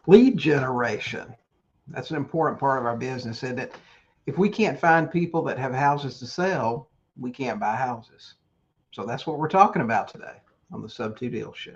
Lead generation. That's an important part of our business. And that if we can't find people that have houses to sell, we can't buy houses. So that's what we're talking about today on the Sub2Deals Show.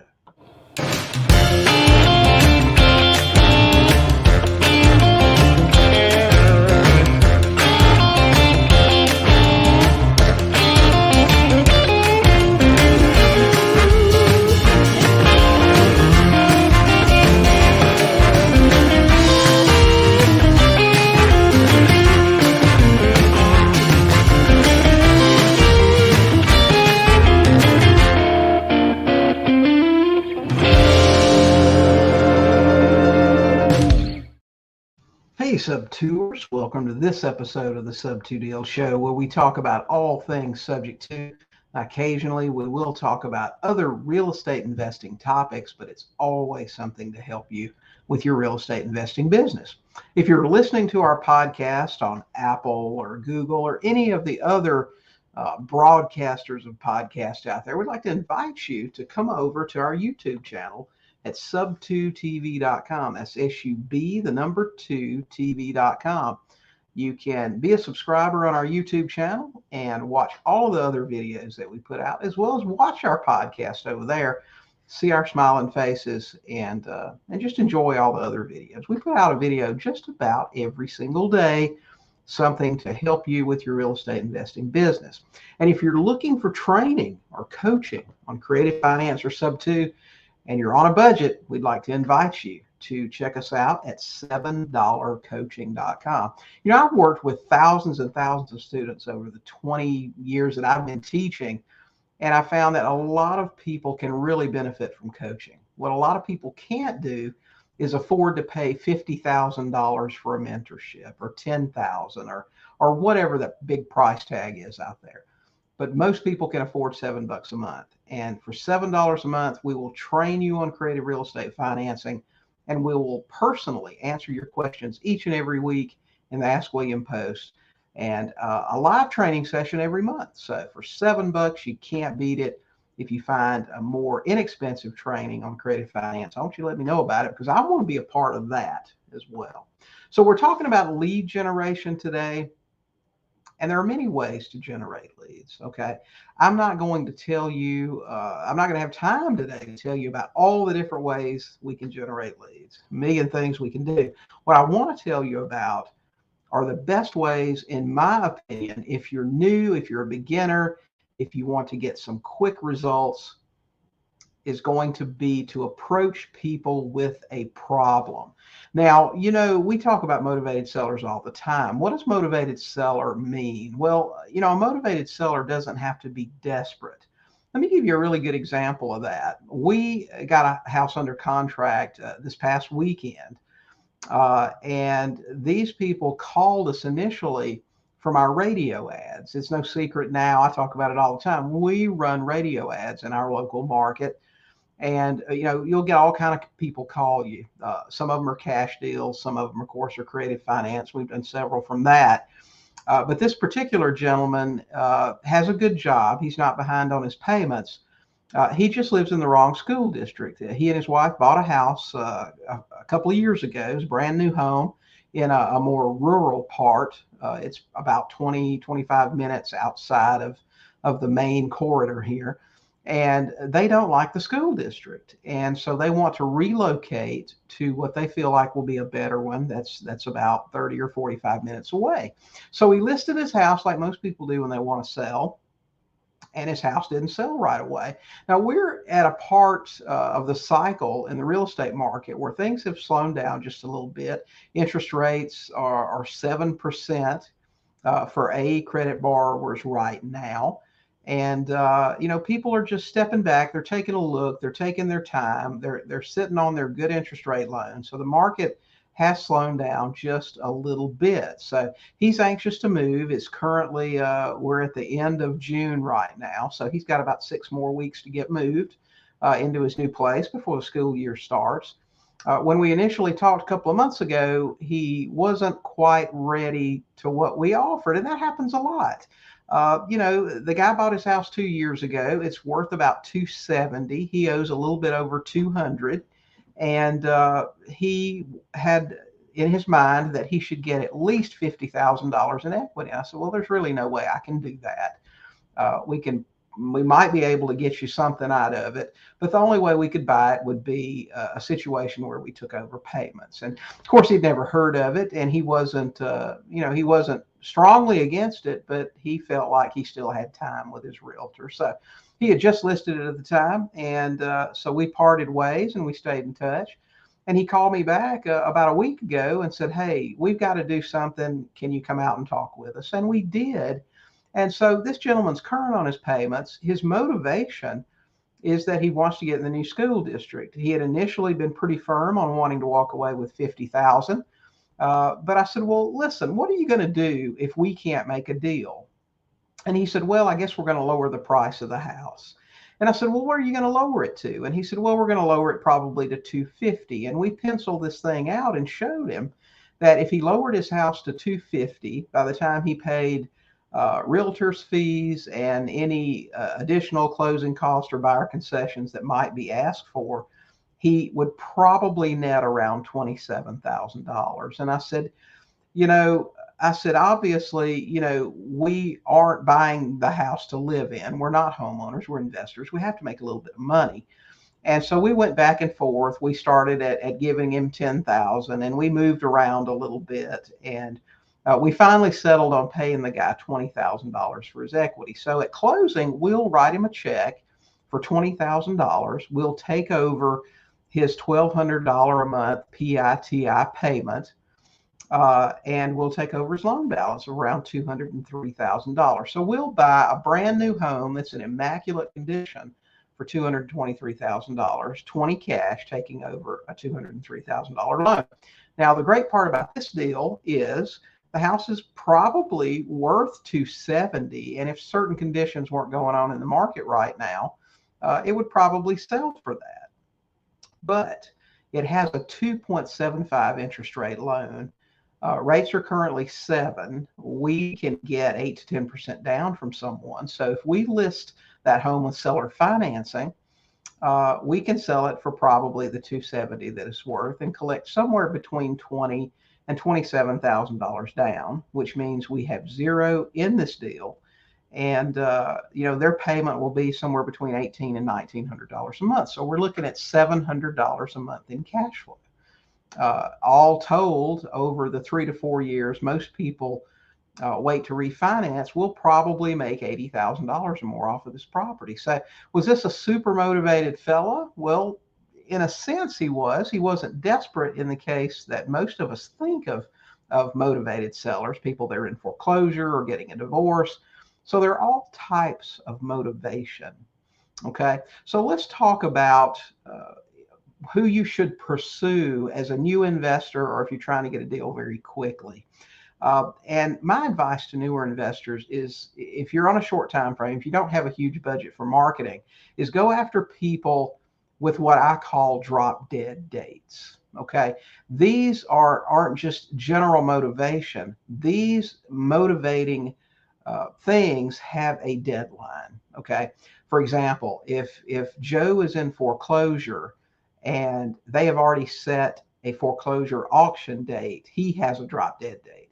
Hey, Sub2ers, welcome to this episode of the Sub2Deals Show, where we talk about all things subject to. Occasionally, we will talk about other real estate investing topics, but it's always something to help you with your real estate investing business. If you're listening to our podcast on Apple or Google or any of the other broadcasters of podcasts out there, we'd like to invite you to come over to our YouTube channel at sub2tv.com. That's SUB2TV.com. You can be a subscriber on our YouTube channel and watch all the other videos that we put out, as well as watch our podcast over there, see our smiling faces, and just enjoy all the other videos. We put out a video just about every single day, something to help you with your real estate investing business. And if you're looking for training or coaching on creative finance or Sub2, and you're on a budget, we'd like to invite you to check us out at $7coaching.com. You know, I've worked with thousands and thousands of students over the 20 years that I've been teaching, and I found that a lot of people can really benefit from coaching. What a lot of people can't do is afford to pay $50,000 for a mentorship or $10,000 or whatever that big price tag is out there. But most people can afford $7 a month. And for $7 a month, we will train you on creative real estate financing, and we will personally answer your questions each and every week in the Ask William post, and a live training session every month. So for $7, you can't beat it. If you find a more inexpensive training on creative finance, I want you to let me know about it, because I want to be a part of that as well. So we're talking about lead generation today. And there are many ways to generate leads, okay? I'm not going to tell you, I'm not going to have time today to tell you about all the different ways we can generate leads, a million things we can do. What I want to tell you about are the best ways, in my opinion, if you're new, if you're a beginner, if you want to get some quick results, is going to be to approach people with a problem. Now, you know, we talk about motivated sellers all the time. What does motivated seller mean? Well, you know, a motivated seller doesn't have to be desperate. Let me give you a really good example of that. We got a house under contract this past weekend, and these people called us initially from our radio ads. It's no secret now, I talk about it all the time. We run radio ads in our local market. And, you know, you'll get all kind of people call you. Some of them are cash deals. Some of them, of course, are creative finance. We've done several from that. But this particular gentleman has a good job. He's not behind on his payments. He just lives in the wrong school district. He and his wife bought a house a couple of years ago. It was a brand new home in a more rural part. It's about 25 minutes outside of the main corridor here. And they don't like the school district. And so they want to relocate to what they feel like will be a better one that's about 30 or 45 minutes away. So he listed his house like most people do when they want to sell, and his house didn't sell right away. Now, we're at a part of the cycle in the real estate market where things have slowed down just a little bit. Interest rates are 7% for A credit borrowers right now. And, you know, people are just stepping back. They're taking a look. They're taking their time. They're sitting on their good interest rate loans. So the market has slowed down just a little bit. So he's anxious to move. It's currently, we're at the end of June right now. So he's got about 6 more weeks to get moved into his new place before the school year starts. When we initially talked a couple of months ago, he wasn't quite ready to what we offered. And that happens a lot. You know, the guy bought his house 2 years ago. It's worth about $270. He owes a little bit over $200. And he had in his mind that he should get at least $50,000 in equity. I said, well, there's really no way I can do that. We might be able to get you something out of it, but the only way we could buy it would be a situation where we took over payments. And of course, he'd never heard of it, and he wasn't, he wasn't strongly against it, but he felt like he still had time with his realtor. So he had just listed it at the time, and so we parted ways, and we stayed in touch. And he called me back about a week ago and said, "Hey, we've got to do something. Can you come out and talk with us?" And we did. And so this gentleman's current on his payments. His motivation is that he wants to get in the new school district. He had initially been pretty firm on wanting to walk away with 50,000. But I said, well, listen, what are you going to do if we can't make a deal? And he said, well, I guess we're going to lower the price of the house. And I said, well, what are you going to lower it to? And he said, well, we're going to lower it probably to 250. And we penciled this thing out and showed him that if he lowered his house to 250, by the time he paid realtor's fees and any additional closing costs or buyer concessions that might be asked for, he would probably net around $27,000. And I said, obviously, we aren't buying the house to live in. We're not homeowners. We're investors. We have to make a little bit of money. And so we went back and forth. We started at giving him 10,000, and we moved around a little bit. And we finally settled on paying the guy $20,000 for his equity. So at closing, we'll write him a check for $20,000. We'll take over his $1,200 a month PITI payment. And we'll take over his loan balance of around $203,000. So we'll buy a brand new home that's in immaculate condition for $223,000, 20 cash, taking over a $203,000 loan. Now, the great part about this deal is the house is probably worth $270, and if certain conditions weren't going on in the market right now, it would probably sell for that. But it has a 2.75 interest rate loan. Rates are currently 7. We can get 8 to 10% down from someone. So if we list that home with seller financing, we can sell it for probably the 270 that it's worth and collect somewhere between $20,000 and $27,000 down, which means we have zero in this deal. And their payment will be somewhere between $1,800 and $1,900 a month. So we're looking at $700 a month in cash flow. All told, over the 3 to 4 years, most people wait to refinance, will probably make $80,000 or more off of this property. So was this a super motivated fella? Well, in a sense, he was. He wasn't desperate in the case that most of us think of motivated sellers, people that are in foreclosure or getting a divorce. So there are all types of motivation. Okay, so let's talk about who you should pursue as a new investor, or if you're trying to get a deal very quickly. And my advice to newer investors is, if you're on a short time frame, if you don't have a huge budget for marketing, is go after people with what I call drop dead dates. Okay, these aren't just general motivation. These motivating things have a deadline. Okay, for example, if Joe is in foreclosure and they have already set a foreclosure auction date, he has a drop dead date.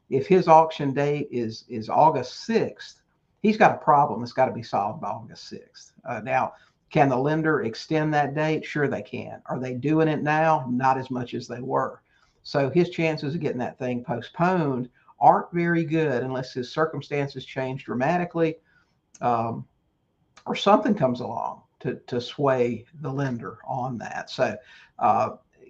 If his auction date is August 6th, he's got a problem that's got to be solved by August 6th. Now, can the lender extend that date? Sure, they can. Are they doing it now? Not as much as they were. So his chances of getting that thing postponed aren't very good unless his circumstances change dramatically, or something comes along to sway the lender on that. So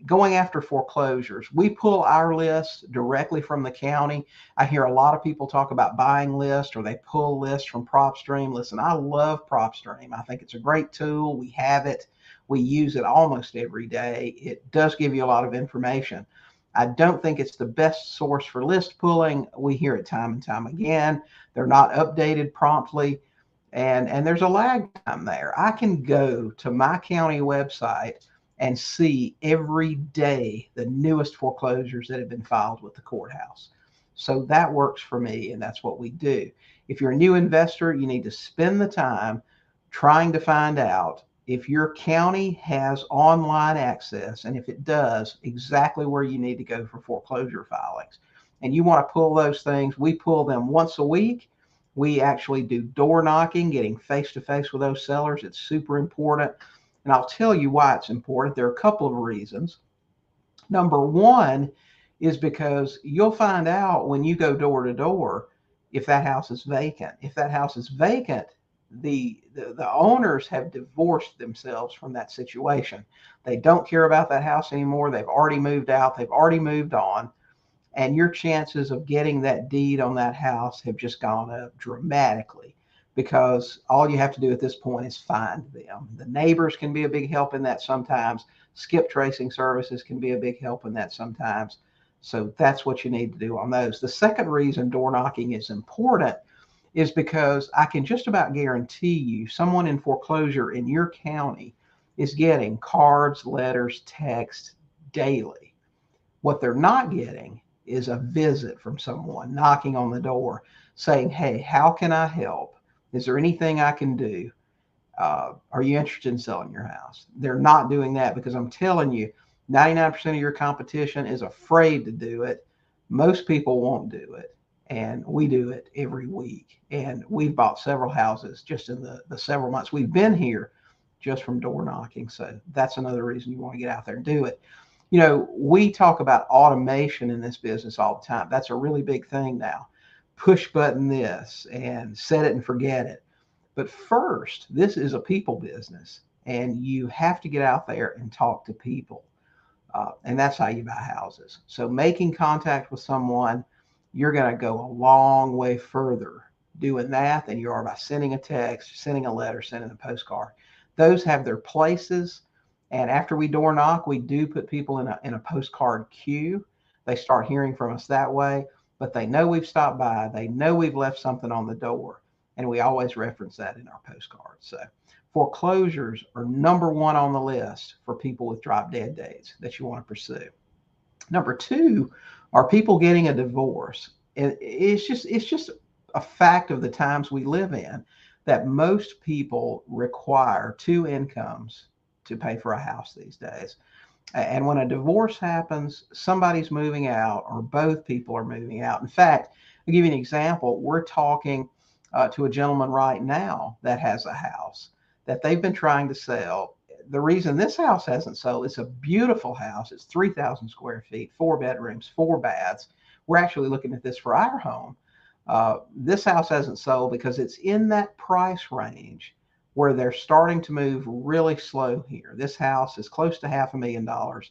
going after foreclosures, we pull our list directly from the county. I hear a lot of people talk about buying lists, or they pull lists from PropStream. Listen, I love PropStream. I think it's a great tool. We have it. We use it almost every day. It does give you a lot of information. I don't think it's the best source for list pulling. We hear it time and time again. They're not updated promptly, and there's a lag time there. I can go to my county website and see every day the newest foreclosures that have been filed with the courthouse. So that works for me, and that's what we do. If you're a new investor, you need to spend the time trying to find out if your county has online access, and if it does, exactly where you need to go for foreclosure filings, and you want to pull those things, we pull them once a week. We actually do door knocking, getting face to face with those sellers. It's super important. And I'll tell you why it's important. There are a couple of reasons. Number one is because you'll find out when you go door to door if that house is vacant. If that house is vacant, the owners have divorced themselves from that situation. They don't care about that house anymore. They've already moved out. They've already moved on. And your chances of getting that deed on that house have just gone up dramatically, because all you have to do at this point is find them. The neighbors can be a big help in that sometimes. Skip tracing services can be a big help in that sometimes. So that's what you need to do on those. The second reason door knocking is important is because I can just about guarantee you someone in foreclosure in your county is getting cards, letters, texts daily. What they're not getting is a visit from someone knocking on the door saying, hey, how can I help? Is there anything I can do? Are you interested in selling your house? They're not doing that because I'm telling you, 99% of your competition is afraid to do it. Most people won't do it. And we do it every week. And we've bought several houses just in the several months we've been here just from door knocking. So that's another reason you want to get out there and do it. You know, we talk about automation in this business all the time. That's a really big thing now. Push button this and set it and forget it. But first, this is a people business, and you have to get out there and talk to people. And that's how you buy houses. So making contact with someone, you're going to go a long way further doing that than you are by sending a text, sending a letter, sending a postcard. Those have their places. And after we door knock, we do put people in a postcard queue. They start hearing from us that way, but they know we've stopped by. They know we've left something on the door, and we always reference that in our postcards. So foreclosures are number one on the list for people with drop dead dates that you want to pursue. Number two are people getting a divorce. It's just a fact of the times we live in that most people require two incomes to pay for a house these days. And when a divorce happens, somebody's moving out or both people are moving out. In fact, I'll give you an example. We're talking to a gentleman right now that has a house that they've been trying to sell. The reason this house hasn't sold, it's a beautiful house. It's 3,000 square feet, 4 bedrooms, 4 baths. We're actually looking at this for our home. This house hasn't sold because it's in that price range where they're starting to move really slow here. This house is close to $500,000,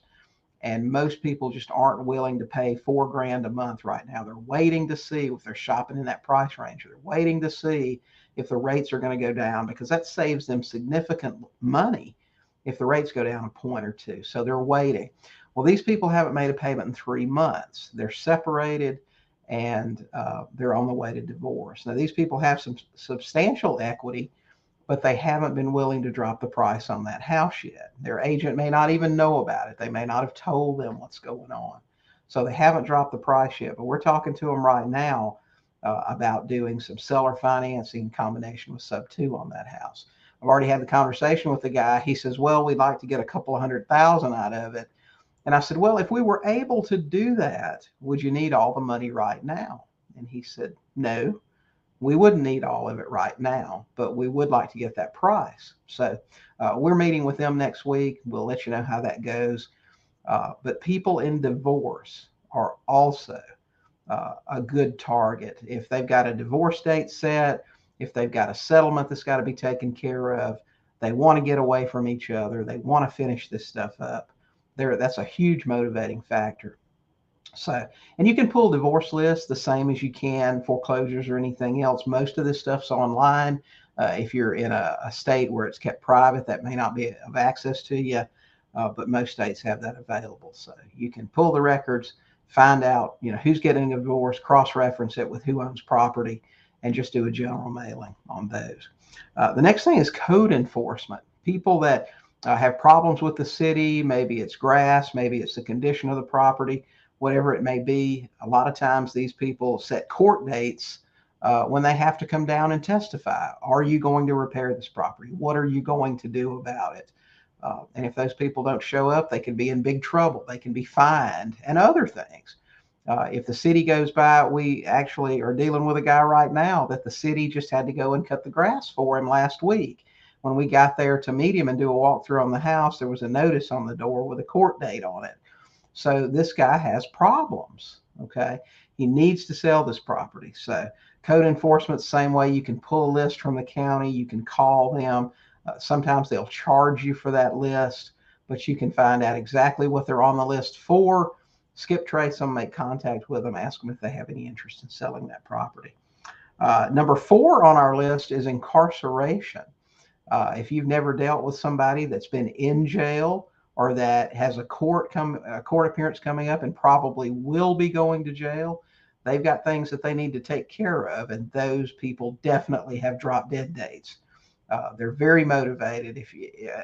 and most people just aren't willing to pay $4,000 a month right now. They're waiting to see if they're shopping in that price range. They're waiting to see if the rates are going to go down, because that saves them significant money if the rates go down a point or two. So they're waiting. Well, these people haven't made a payment in 3 months. They're separated, and they're on the way to divorce. Now, these people have some substantial equity, but they haven't been willing to drop the price on that house yet. Their agent may not even know about it. They may not have told them what's going on. So they haven't dropped the price yet, but we're talking to them right now about doing some seller financing in combination with Sub2 on that house. I've already had the conversation with the guy. He says, well, we'd like to get a couple of $100,000 out of it. And I said, well, if we were able to do that, would you need all the money right now? And he said, no, we wouldn't need all of it right now, but we would like to get that price. So we're meeting with them next week. We'll let you know how that goes. But people in divorce are also a good target. If they've got a divorce date set, if they've got a settlement that's got to be taken care of, they want to get away from each other, they want to finish this stuff up. That's a huge motivating factor. So, and you can pull divorce lists the same as you can foreclosures or anything else. Most of this stuff's online. If you're in a state where it's kept private, that may not be of access to you, but most states have that available. So you can pull the records, find out, who's getting a divorce, cross-reference it with who owns property, and just do a general mailing on those. The next thing is code enforcement. People that have problems with the city, maybe it's grass, maybe it's the condition of the property, whatever it may be. A lot of times these people set court dates when they have to come down and testify. Are you going to repair this property? What are you going to do about it? And if those people don't show up, they can be in big trouble. They can be fined and other things. If the city goes by, we actually are dealing with a guy right now that the city just had to go and cut the grass for him last week. When we got there to meet him and do a walkthrough on the house, there was a notice on the door with a court date on it. So this guy has problems. Okay. He needs to sell this property. So code enforcement, same way. You can pull a list from the county. You can call them. Sometimes they'll charge you for that list, but you can find out exactly what they're on the list for. Skip trace them, make contact with them, ask them if they have any interest in selling that property. Number 4 on our list is incarceration. If you've never dealt with somebody that's been in jail or that has a court appearance coming up and probably will be going to jail, they've got things that they need to take care of, and those people definitely have drop dead dates. They're very motivated. If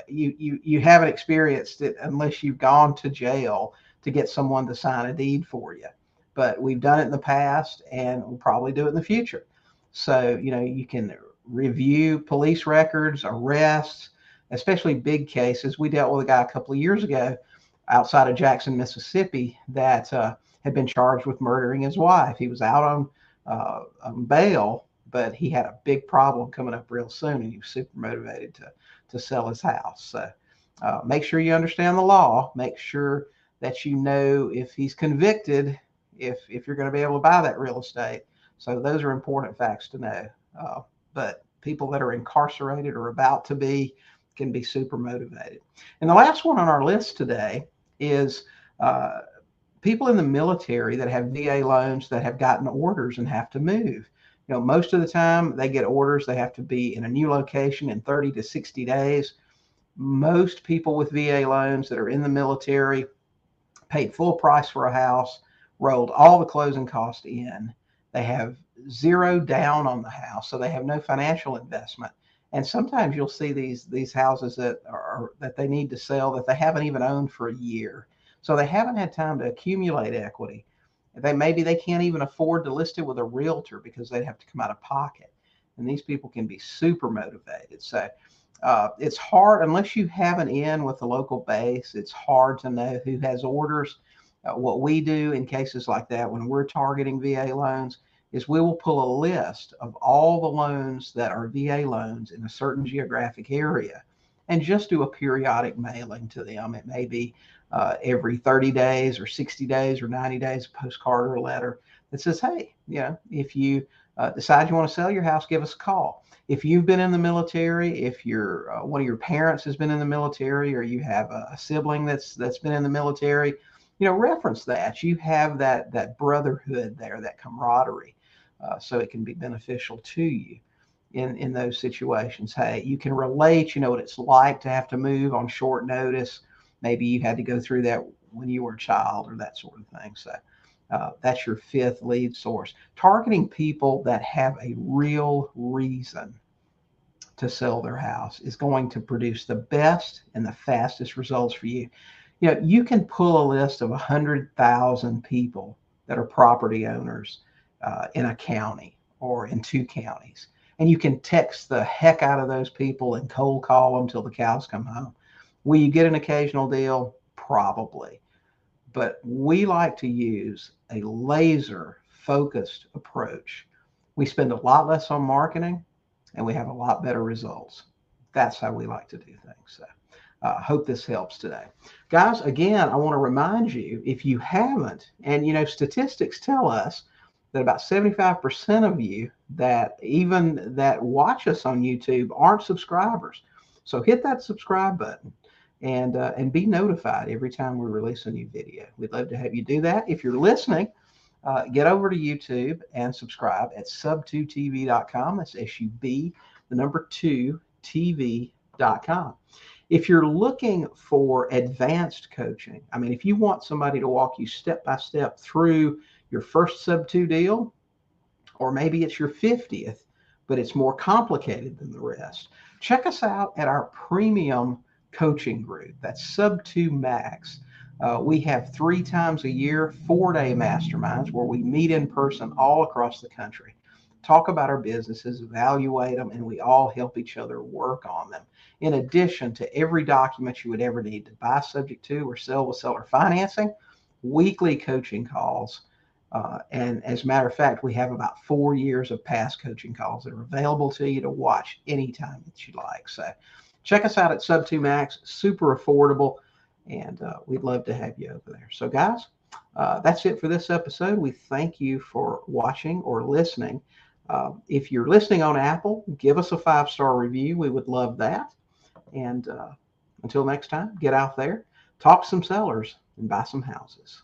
you haven't experienced it unless you've gone to jail to get someone to sign a deed for you, but we've done it in the past and we'll probably do it in the future. So you can review police records, arrests, especially big cases. We dealt with a guy a couple of years ago outside of Jackson, Mississippi, that had been charged with murdering his wife. He was out on bail, but he had a big problem coming up real soon, and he was super motivated to sell his house. So make sure you understand the law. Make sure that you know if he's convicted, if you're going to be able to buy that real estate. So those are important facts to know. But people that are incarcerated or about to be can be super motivated. And the last one on our list today is people in the military that have VA loans that have gotten orders and have to move. Most of the time they get orders, they have to be in a new location in 30 to 60 days. Most people with VA loans that are in the military paid full price for a house, rolled all the closing costs in. They have zero down on the house, so they have no financial investment. And sometimes you'll see these houses that they need to sell that they haven't even owned for a year. So they haven't had time to accumulate equity. Maybe they can't even afford to list it with a realtor because they'd have to come out of pocket. And these people can be super motivated. So it's hard unless you have an in with the local base. It's hard to know who has orders. What we do in cases like that when we're targeting VA loans is we will pull a list of all the loans that are VA loans in a certain geographic area and just do a periodic mailing to them. It may be every 30 days or 60 days or 90 days, a postcard or a letter that says, hey, if you decide you want to sell your house, give us a call. If you've been in the military, if one of your parents has been in the military, or you have a sibling that's been in the military, reference that. You have that brotherhood there, that camaraderie, so it can be beneficial to you in those situations. Hey, you can relate. You know what it's like to have to move on short notice. Maybe you had to go through that when you were a child or that sort of thing. So that's your 5th lead source. Targeting people that have a real reason to sell their house is going to produce the best and the fastest results for you. You can pull a list of 100,000 people that are property owners in a county or in 2 counties. And you can text the heck out of those people and cold call them till the cows come home. Will you get an occasional deal? Probably. But we like to use a laser focused approach. We spend a lot less on marketing and we have a lot better results. That's how we like to do things. So hope this helps today. Guys, again, I want to remind you, if you haven't, and statistics tell us that about 75% of you that watch us on YouTube aren't subscribers. So hit that subscribe button and be notified every time we release a new video. We'd love to have you do that. If you're listening, get over to YouTube and subscribe at sub2tv.com. That's SUB, the number 2, TV.com. If you're looking for advanced coaching, if you want somebody to walk you step by step through your first Sub2 deal, or maybe it's your 50th, but it's more complicated than the rest, check us out at our premium coaching group. That's Sub2 Max. We have 3 times a year, 4-day masterminds where we meet in person all across the country. talk about our businesses, evaluate them, and we all help each other work on them. In addition to every document you would ever need to buy subject to or sell with seller financing, weekly coaching calls. And as a matter of fact, we have about 4 years of past coaching calls that are available to you to watch anytime that you like. So check us out at Sub2 Max, super affordable, and we'd love to have you over there. So guys, that's it for this episode. We thank you for watching or listening. If you're listening on Apple, give us a 5-star review. We would love that. And until next time, get out there, talk to some sellers, and buy some houses.